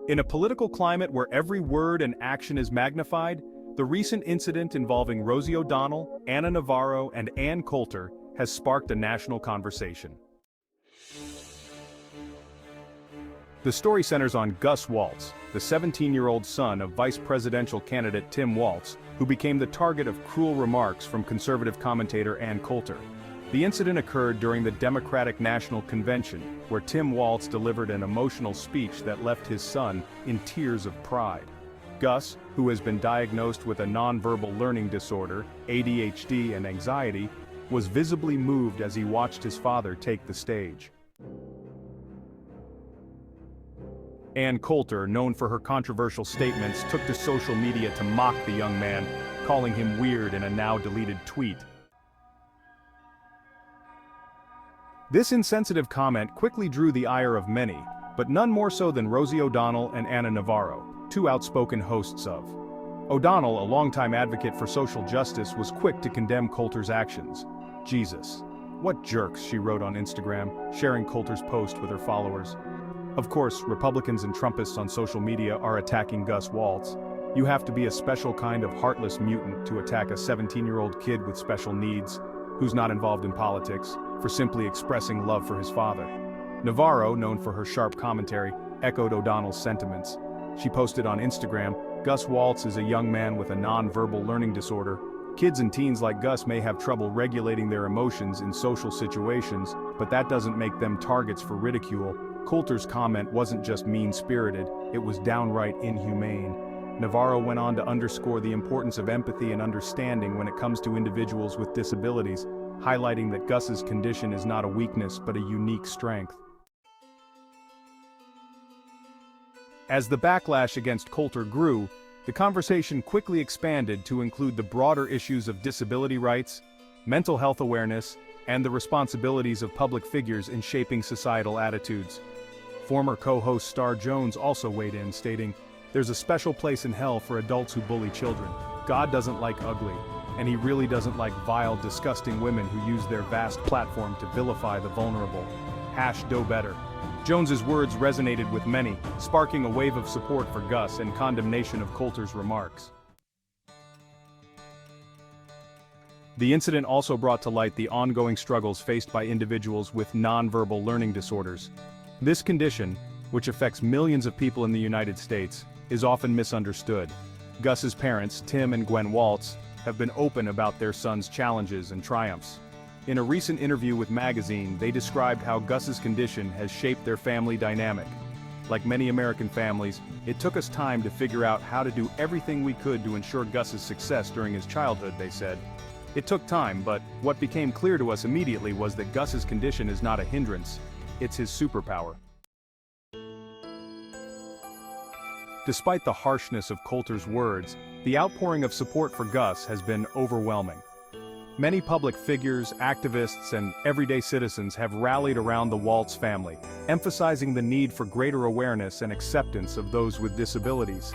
In a political climate where every word and action is magnified, the recent incident involving Rosie O'Donnell, Anna Navarro, and Ann Coulter has sparked a national conversation. The story centers on Gus Walz, the 17-year-old son of vice presidential candidate Tim Walz, who became the target of cruel remarks from conservative commentator Ann Coulter. The incident occurred during the Democratic National Convention, where Tim Walz delivered an emotional speech that left his son in tears of pride. Gus, who has been diagnosed with a nonverbal learning disorder, ADHD, and anxiety, was visibly moved as he watched his father take the stage. Ann Coulter, known for her controversial statements, took to social media to mock the young man, calling him weird in a now-deleted tweet. This insensitive comment quickly drew the ire of many, but none more so than Rosie O'Donnell and Anna Navarro, two outspoken hosts of. O'Donnell, a longtime advocate for social justice, was quick to condemn Coulter's actions. "Jesus. What jerks," she wrote on Instagram, sharing Coulter's post with her followers. Of course, Republicans and Trumpists on social media are attacking Gus Walz. You have to be a special kind of heartless mutant to attack a 17-year-old kid with special needs, who's not involved in politics, for simply expressing love for his father. Navarro, known for her sharp commentary, echoed O'Donnell's sentiments. She posted on Instagram, "Gus Walz is a young man with a non-verbal learning disorder. Kids and teens like Gus may have trouble regulating their emotions in social situations, but that doesn't make them targets for ridicule." Coulter's comment wasn't just mean-spirited, it was downright inhumane. Navarro went on to underscore the importance of empathy and understanding when it comes to individuals with disabilities, highlighting that Gus's condition is not a weakness but a unique strength. As the backlash against Coulter grew, the conversation quickly expanded to include the broader issues of disability rights, mental health awareness, and the responsibilities of public figures in shaping societal attitudes. Former co-host Star Jones also weighed in, stating, "There's a special place in hell for adults who bully children. God doesn't like ugly, and he really doesn't like vile, disgusting women who use their vast platform to vilify the vulnerable. #Do better." Jones's words resonated with many, sparking a wave of support for Gus and condemnation of Coulter's remarks. The incident also brought to light the ongoing struggles faced by individuals with nonverbal learning disorders. This condition, which affects millions of people in the United States, is often misunderstood. Gus's parents, Tim and Gwen Walz, have been open about their son's challenges and triumphs. In a recent interview with Magazine, they described how Gus's condition has shaped their family dynamic. Like many American families, it took us time to figure out how to do everything we could to ensure Gus's success during his childhood, they said. It took time, but what became clear to us immediately was that Gus's condition is not a hindrance, it's his superpower. Despite the harshness of Coulter's words, the outpouring of support for Gus has been overwhelming. Many public figures, activists, and everyday citizens have rallied around the Walz family, emphasizing the need for greater awareness and acceptance of those with disabilities.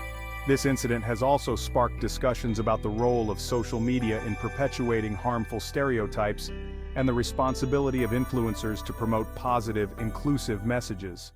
This incident has also sparked discussions about the role of social media in perpetuating harmful stereotypes and the responsibility of influencers to promote positive, inclusive messages.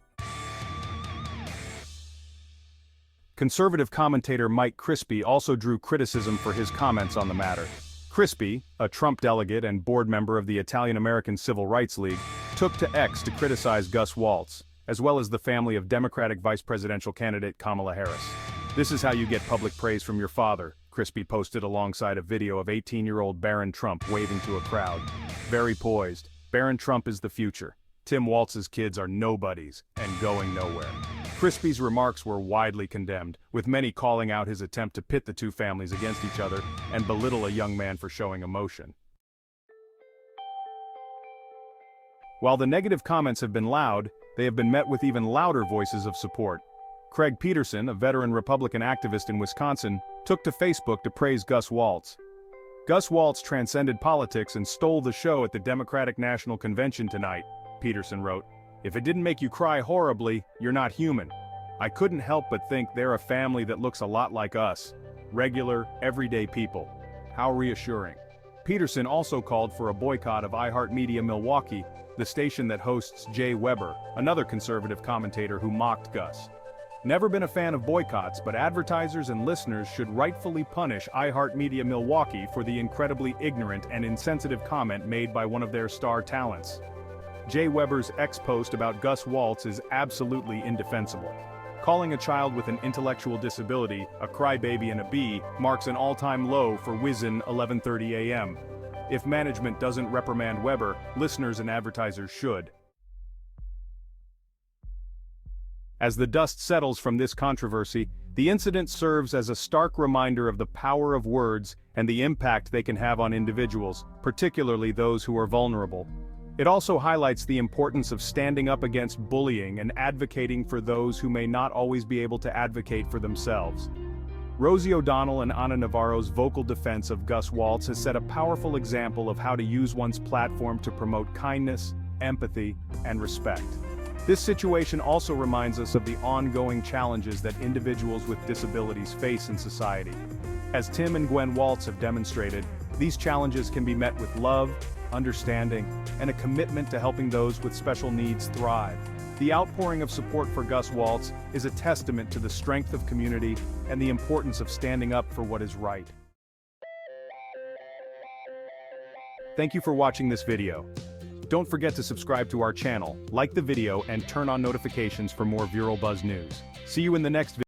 Conservative commentator Mike Crispy also drew criticism for his comments on the matter. Crispy, a Trump delegate and board member of the Italian-American Civil Rights League, took to X to criticize Gus Walz, as well as the family of Democratic vice presidential candidate Kamala Harris. "This is how you get public praise from your father," Crispy posted alongside a video of 18-year-old Barron Trump waving to a crowd. "Very poised. Barron Trump is the future. Tim Walz's kids are nobodies and going nowhere." Crispy's remarks were widely condemned, with many calling out his attempt to pit the two families against each other and belittle a young man for showing emotion. While the negative comments have been loud, they have been met with even louder voices of support. Craig Peterson, a veteran Republican activist in Wisconsin, took to Facebook to praise Gus Walz. "Gus Walz transcended politics and stole the show at the Democratic National Convention tonight," Peterson wrote. "If it didn't make you cry horribly, you're not human. I couldn't help but think they're a family that looks a lot like us. Regular, everyday people. How reassuring." Peterson also called for a boycott of iHeartMedia Milwaukee, the station that hosts Jay Weber, another conservative commentator who mocked Gus. Never been a fan of boycotts, but advertisers and listeners should rightfully punish iHeartMedia Milwaukee for the incredibly ignorant and insensitive comment made by one of their star talents. Jay Weber's ex-post about Gus Waltz is absolutely indefensible. Calling a child with an intellectual disability a crybaby and a bee marks an all-time low for Wizen 11:30 a.m. If management doesn't reprimand Weber, listeners and advertisers should. As the dust settles from this controversy, the incident serves as a stark reminder of the power of words and the impact they can have on individuals, particularly those who are vulnerable. It also highlights the importance of standing up against bullying and advocating for those who may not always be able to advocate for themselves. Rosie O'Donnell and Anna Navarro's vocal defense of Gus Waltz has set a powerful example of how to use one's platform to promote kindness, empathy, and respect. This situation also reminds us of the ongoing challenges that individuals with disabilities face in society. As Tim and Gwen Waltz have demonstrated, these challenges can be met with love, understanding, and a commitment to helping those with special needs thrive. The outpouring of support for Gus Waltz is a testament to the strength of community and the importance of standing up for what is right. Thank you for watching this video. Don't forget to subscribe to our channel, like the video, and turn on notifications for more Viral Buzz news. See you in the next video.